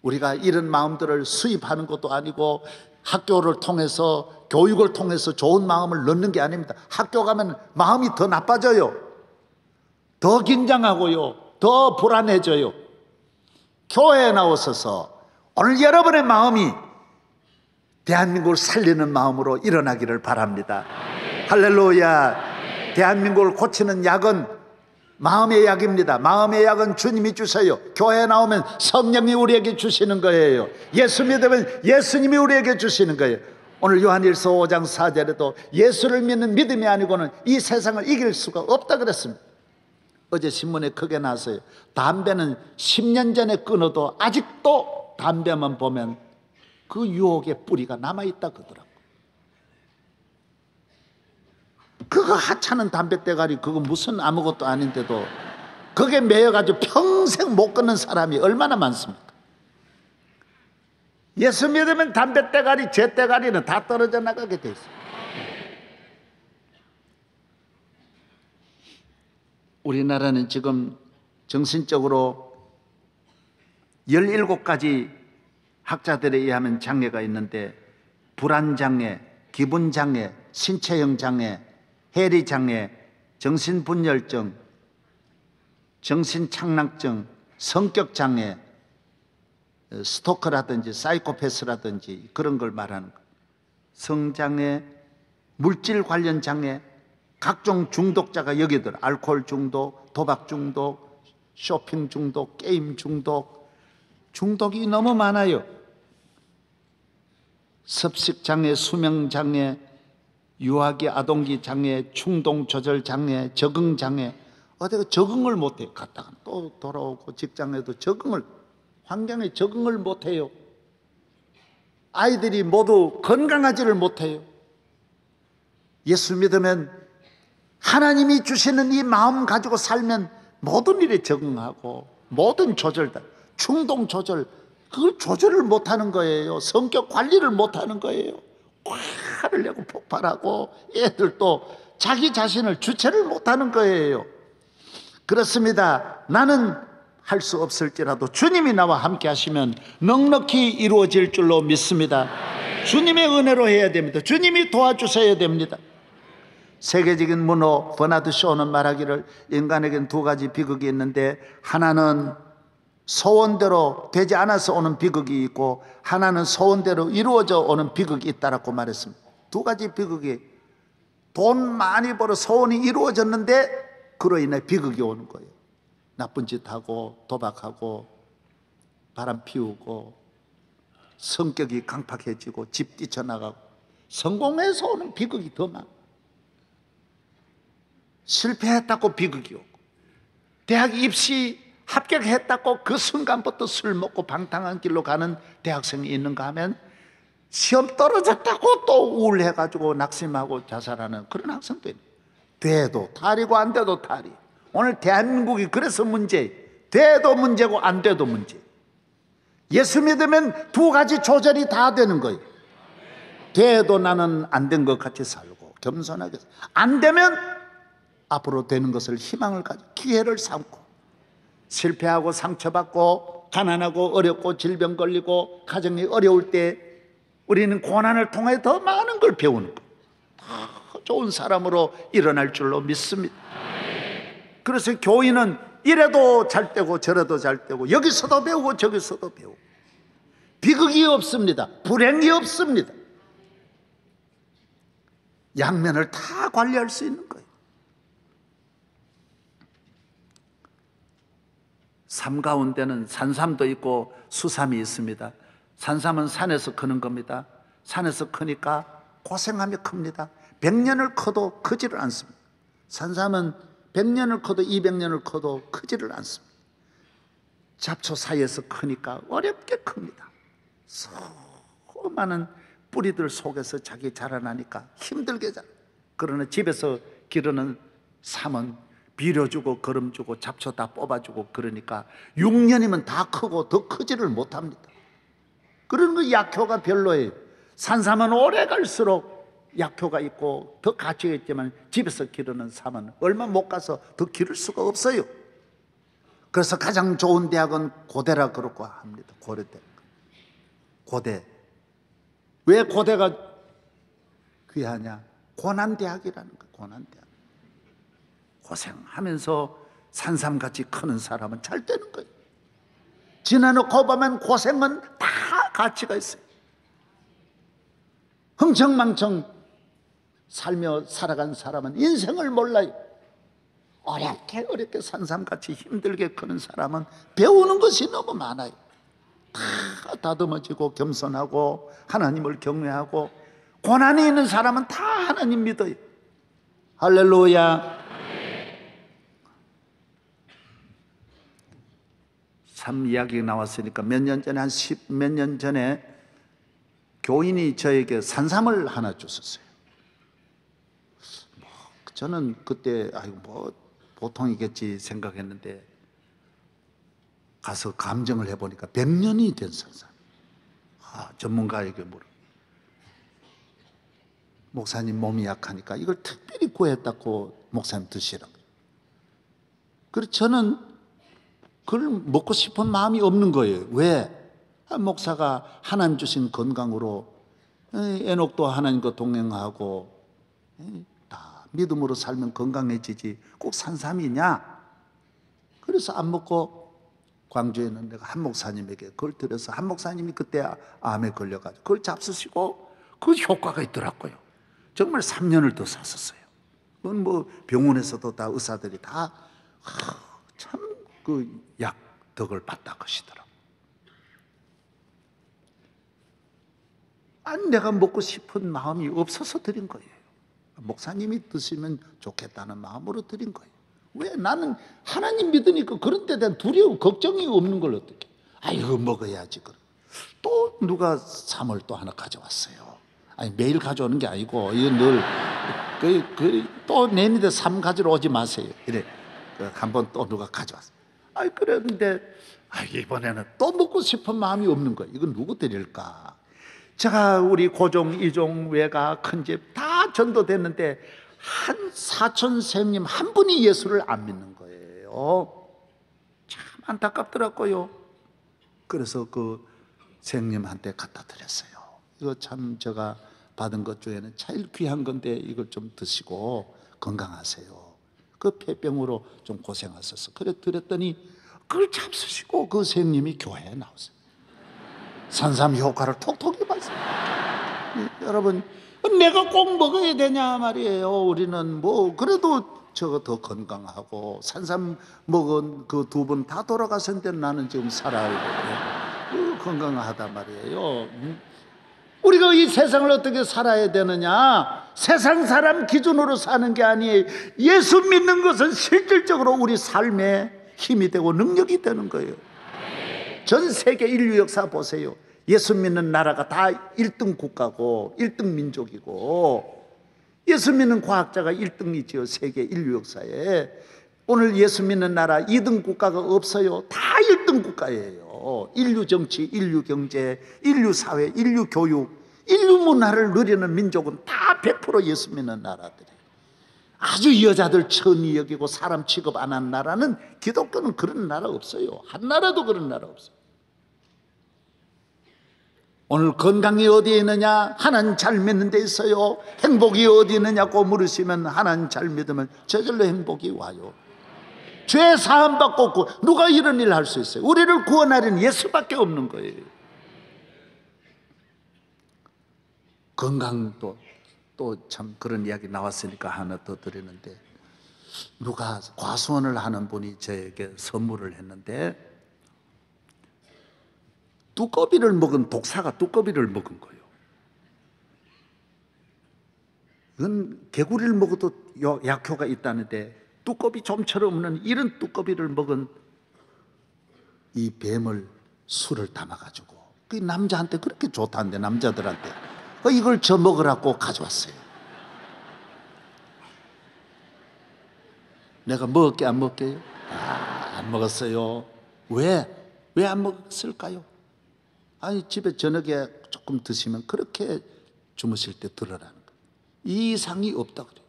우리가 이런 마음들을 수입하는 것도 아니고 학교를 통해서, 교육을 통해서 좋은 마음을 넣는 게 아닙니다. 학교 가면 마음이 더 나빠져요. 더 긴장하고요. 더 불안해져요. 교회에 나오셔서 오늘 여러분의 마음이 대한민국을 살리는 마음으로 일어나기를 바랍니다. 할렐루야. 대한민국을 고치는 약은 마음의 약입니다. 마음의 약은 주님이 주세요. 교회에 나오면 성령이 우리에게 주시는 거예요. 예수 믿으면 예수님이 우리에게 주시는 거예요. 오늘 요한일서 5장 4절에도 예수를 믿는 믿음이 아니고는 이 세상을 이길 수가 없다 그랬습니다. 어제 신문에 크게 나왔어요. 담배는 10년 전에 끊어도 아직도 담배만 보면 그 유혹의 뿌리가 남아있다 그러더라고요. 그거 하찮은 담배대가리, 그거 무슨 아무것도 아닌데도 그게 매여가지고 평생 못 끊는 사람이 얼마나 많습니까? 예수 믿으면 담배 떼가리, 제 떼가리는 다 떨어져 나가게 돼 있어요. 우리나라는 지금 정신적으로 17가지 학자들에 의하면 장애가 있는데, 불안장애, 기분장애, 신체형 장애, 해리장애, 정신분열증, 정신착락증, 성격장애, 스토커라든지 사이코패스라든지 그런 걸 말하는 거예요. 성장애, 물질 관련 장애, 각종 중독자가 여기 들어. 알코올 중독, 도박 중독, 쇼핑 중독, 게임 중독, 중독이 너무 많아요. 섭식장애, 수명장애, 유아기, 아동기 장애, 충동조절장애, 적응장애. 어디가 적응을 못해요. 갔다가 또 돌아오고, 직장에도 적응을, 환경에 적응을 못해요. 아이들이 모두 건강하지를 못해요. 예수 믿으면 하나님이 주시는 이 마음 가지고 살면 모든 일에 적응하고, 모든 조절, 충동 조절, 그걸 조절을 못하는 거예요. 성격 관리를 못하는 거예요. 화를 내고 폭발하고, 애들도 자기 자신을 주체를 못하는 거예요. 그렇습니다. 나는 할 수 없을지라도 주님이 나와 함께 하시면 넉넉히 이루어질 줄로 믿습니다. 주님의 은혜로 해야 됩니다. 주님이 도와주셔야 됩니다. 세계적인 문호 버나드 쇼는 말하기를, 인간에겐 2가지 비극이 있는데, 하나는 소원대로 되지 않아서 오는 비극이 있고, 하나는 소원대로 이루어져 오는 비극이 있다라고 말했습니다. 2가지 비극이, 돈 많이 벌어 소원이 이루어졌는데 그로 인해 비극이 오는 거예요. 나쁜 짓 하고, 도박하고, 바람 피우고, 성격이 강팍해지고, 집 뛰쳐나가고, 성공해서 오는 비극이 더 많아. 실패했다고 비극이 오고, 대학 입시 합격했다고 그 순간부터 술 먹고 방탕한 길로 가는 대학생이 있는가 하면, 시험 떨어졌다고 또 우울해가지고 낙심하고 자살하는 그런 학생도 있는. 돼도 탈이고 안 돼도 탈이. 오늘 대한민국이 그래서 문제예요. 돼도 문제고 안 돼도 문제. 예수 믿으면 2가지 조절이 다 되는 거예요. 돼도 나는 안 된 것 같이 살고 겸손하게, 안 되면 앞으로 되는 것을 희망을 가지고 기회를 삼고, 실패하고 상처받고 가난하고 어렵고 질병 걸리고 가정이 어려울 때 우리는 고난을 통해 더 많은 걸 배우는 거예요. 더 좋은 사람으로 일어날 줄로 믿습니다. 그래서 교인은 이래도 잘 되고 저래도 잘 되고, 여기서도 배우고 저기서도 배우고, 비극이 없습니다. 불행이 없습니다. 양면을 다 관리할 수 있는 거예요. 삶 가운데는 산삼도 있고 수삼이 있습니다. 산삼은 산에서 크는 겁니다. 산에서 크니까 고생하며 큽니다. 100년을 커도 크지를 않습니다. 산삼은 100년을 커도 200년을 커도 크지를 않습니다. 잡초 사이에서 크니까 어렵게 큽니다. 수많은 뿌리들 속에서 자기 자라나니까 힘들게 자라. 그러나 집에서 기르는 삼은 비료주고 거름주고 잡초 다 뽑아주고 그러니까 6년이면 다 크고 더 크지를 못합니다. 그런 거 약효가 별로예요. 산삼은 오래 갈수록 약효가 있고 더 가치가 있지만, 집에서 기르는 삼은 얼마 못 가서 더 기를 수가 없어요. 그래서 가장 좋은 대학은 고대라 그러고 합니다. 고대. 고대. 왜 고대가 귀하냐? 고난대학이라는 거예요. 고난대학. 고생하면서 산삼같이 크는 사람은 잘 되는 거예요. 지나놓고 보면 고생은 다 가치가 있어요. 흥청망청 살며 살아간 사람은 인생을 몰라요. 어렵게 산삼같이 힘들게 크는 사람은 배우는 것이 너무 많아요. 다 다듬어지고 겸손하고 하나님을 경외하고, 고난이 있는 사람은 다 하나님 믿어요. 할렐루야. 참 이야기가 나왔으니까, 몇 년 전에, 한 10몇 년 전에 교인이 저에게 산삼을 하나 줬었어요. 저는 그때 보통이겠지 생각했는데 가서 감정을 해보니까 100년이 된 선사. 전문가에게 물어. 목사님 몸이 약하니까 이걸 특별히 구했다고 목사님 드시라고. 그래서 저는 그걸 먹고 싶은 마음이 없는 거예요. 왜? 목사가 하나님 주신 건강으로 에녹도 하나님과 동행하고 다 믿음으로 살면 건강해지지 꼭 산삼이냐? 그래서 안 먹고 광주에는 내가 한 목사님에게 그걸 들어서 한 목사님이 그때 암에 걸려가지고 그걸 잡수시고 그 효과가 있더라고요. 정말 3년을 더 샀었어요. 그건 뭐 병원에서도 다 의사들이 다 참 그 약 덕을 봤다 그러시더라고요. 아니 내가 먹고 싶은 마음이 없어서 드린 거예요. 목사님이 드시면 좋겠다는 마음으로 드린 거예요. 왜? 나는 하나님 믿으니까 그런 데에 대한 두려움, 걱정이 없는 걸 어떻게? 이거 먹어야지. 또 누가 3월 또 하나 가져왔어요. 아니 매일 가져오는 게 아니고 이거 늘 또 내년에 3 가지러 오지 마세요. 이래 한번 또 누가 가져왔어요. 그랬는데 이번에는 또 먹고 싶은 마음이 없는 거예요. 이건 누구 드릴까? 제가 우리 고종, 이종, 외가, 큰집 다 전도됐는데 한 사촌 선생님 한 분이 예수를 안 믿는 거예요. 참 안타깝더라고요. 그래서 그 선생님한테 갖다 드렸어요. 이거 참 제가 받은 것 중에는 제일 귀한 건데 이걸 좀 드시고 건강하세요. 그 폐병으로 좀 고생하셨어. 그래 드렸더니 그걸 잡수시고 그 선생님이 교회에 나오세요. 산삼 효과를 톡톡히 봤어요. 여러분, 내가 꼭 먹어야 되냐 말이에요. 우리는 뭐 그래도 저거 더 건강하고 산삼 먹은 그 2분 다 돌아가셨는데 나는 지금 살아요. 건강하다 말이에요. 우리가 이 세상을 어떻게 살아야 되느냐? 세상 사람 기준으로 사는 게 아니에요. 예수 믿는 것은 실질적으로 우리 삶에 힘이 되고 능력이 되는 거예요. 전 세계 인류 역사 보세요. 예수 믿는 나라가 다 1등 국가고 1등 민족이고 예수 믿는 과학자가 1등이지요. 세계 인류 역사에. 오늘 예수 믿는 나라 2등 국가가 없어요. 다 1등 국가예요. 인류 정치, 인류 경제, 인류 사회, 인류 교육, 인류 문화를 누리는 민족은 다 100% 예수 믿는 나라들이에요. 아주 여자들 천히 여기고 사람 취급 안 하는 나라는 기독교는 그런 나라 없어요. 한 나라도 그런 나라 없어요. 오늘 건강이 어디에 있느냐? 하나님 잘 믿는 데 있어요. 행복이 어디 있느냐고 물으시면 하나님 잘 믿으면 저절로 행복이 와요. 죄 사함 받고 없고 누가 이런 일을 할 수 있어요? 우리를 구원하려는 예수밖에 없는 거예요. 건강도 또 참 그런 이야기 나왔으니까 하나 더 드리는데 누가 과수원을 하는 분이 저에게 선물을 했는데 두꺼비를 먹은 독사가 두꺼비를 먹은 거예요. 이건 개구리를 먹어도 약효가 있다는데 두꺼비 좀처럼 없는 이런 두꺼비를 먹은 이 뱀을 술을 담아가지고 그 남자한테 그렇게 좋다는데 남자들한테 이걸 저 먹으라고 가져왔어요. 내가 먹을게 안 먹게요? 안 먹었어요. 왜 안 먹었을까요? 아니 집에 저녁에 조금 드시면 그렇게 주무실 때 들으라는 거예요. 이상이 없다 그래요.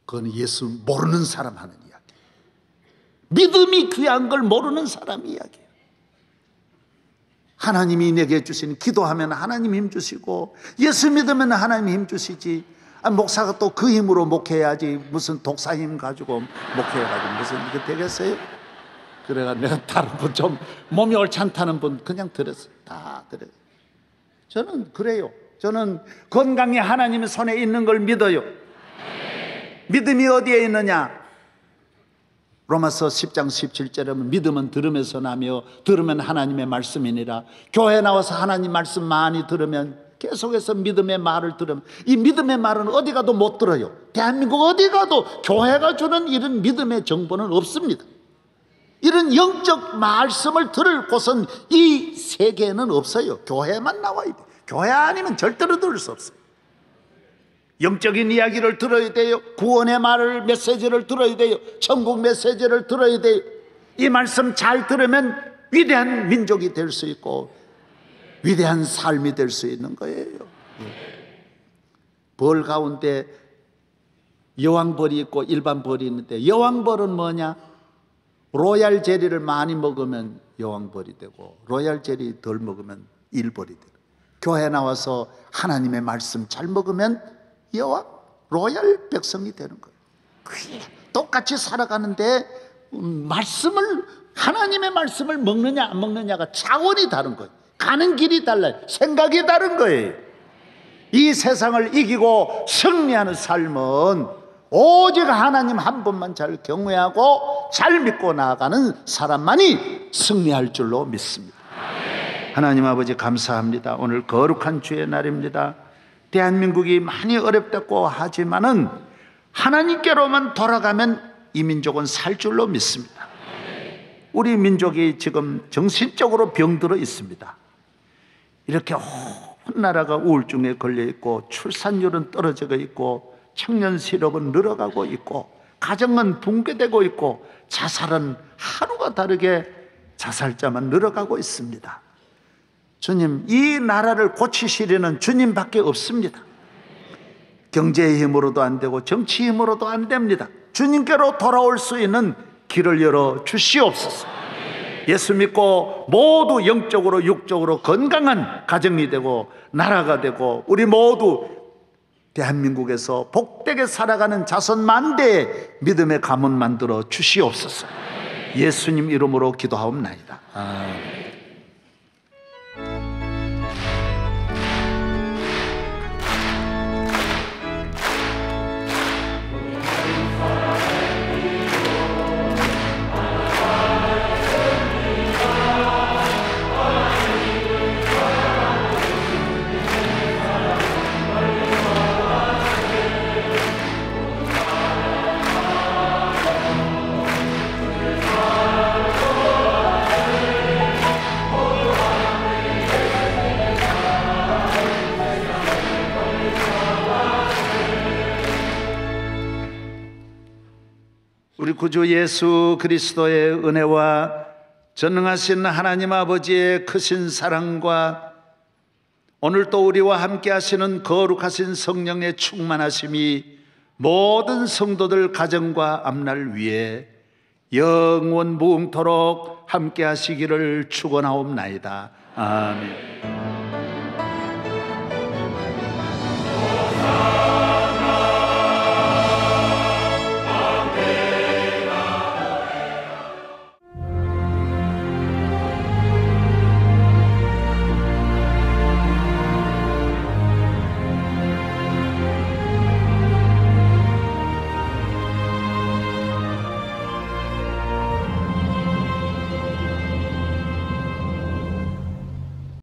그건 예수 모르는 사람 하는 이야기예요. 믿음이 귀한 걸 모르는 사람 이야기예요. 하나님이 내게 주신 기도하면 하나님 힘 주시고 예수 믿으면 하나님 힘 주시지. 목사가 또 그 힘으로 목회해야지 무슨 독사 힘 가지고 목회해가지고 무슨 이게 되겠어요? 그래가 내가 다른 분 좀 몸이 옳잖다는 분 그냥 들었어요. 다 들어요. 저는 그래요. 저는 건강이 하나님의 손에 있는 걸 믿어요. 믿음이 어디에 있느냐? 로마서 10장 17절에 보면 믿음은 들음에서 나며 들으면 하나님의 말씀이니라. 교회 나와서 하나님 말씀 많이 들으면 계속해서 믿음의 말을 들으면 이 믿음의 말은 어디 가도 못 들어요. 대한민국 어디 가도 교회가 주는 이런 믿음의 정보는 없습니다. 이런 영적 말씀을 들을 곳은 이 세계에는 없어요. 교회만 나와야 돼요. 교회 아니면 절대로 들을 수 없어요. 영적인 이야기를 들어야 돼요. 구원의 말을, 메시지를 들어야 돼요. 천국 메시지를 들어야 돼요. 이 말씀 잘 들으면 위대한 민족이 될 수 있고 위대한 삶이 될 수 있는 거예요. 벌 가운데 여왕벌이 있고 일반 벌이 있는데, 여왕벌은 뭐냐? 로얄 제리를 많이 먹으면 여왕벌이 되고 로얄 제리 덜 먹으면 일벌이 되고, 교회 나와서 하나님의 말씀 잘 먹으면 여왕, 로얄 백성이 되는 거예요. 똑같이 살아가는데 하나님의 말씀을 먹느냐 안 먹느냐가 차원이 다른 거예요. 가는 길이 달라요. 생각이 다른 거예요. 이 세상을 이기고 승리하는 삶은 오직 하나님 한 분만 잘 경외하고 잘 믿고 나아가는 사람만이 승리할 줄로 믿습니다. 하나님 아버지 감사합니다. 오늘 거룩한 주의 날입니다. 대한민국이 많이 어렵다고 하지만은 하나님께로만 돌아가면 이 민족은 살 줄로 믿습니다. 우리 민족이 지금 정신적으로 병들어 있습니다. 이렇게 온 나라가 우울증에 걸려 있고 출산율은 떨어져 있고 청년 실업은 늘어가고 있고 가정은 붕괴되고 있고 자살은 하루가 다르게 자살자만 늘어가고 있습니다. 주님, 이 나라를 고치시려는 주님밖에 없습니다. 경제의 힘으로도 안 되고 정치 힘으로도 안 됩니다. 주님께로 돌아올 수 있는 길을 열어 주시옵소서. 예수 믿고 모두 영적으로 육적으로 건강한 가정이 되고 나라가 되고 우리 모두 대한민국에서 복되게 살아가는 자손 만대의 믿음의 가문 만들어 주시옵소서. 예수님 이름으로 기도하옵나이다. 아멘. 우리 구주 예수 그리스도의 은혜와 전능하신 하나님 아버지의 크신 사랑과 오늘 또 우리와 함께 하시는 거룩하신 성령의 충만하심이 모든 성도들 가정과 앞날 위에 영원 무궁토록 함께 하시기를 축원하옵나이다. 아멘.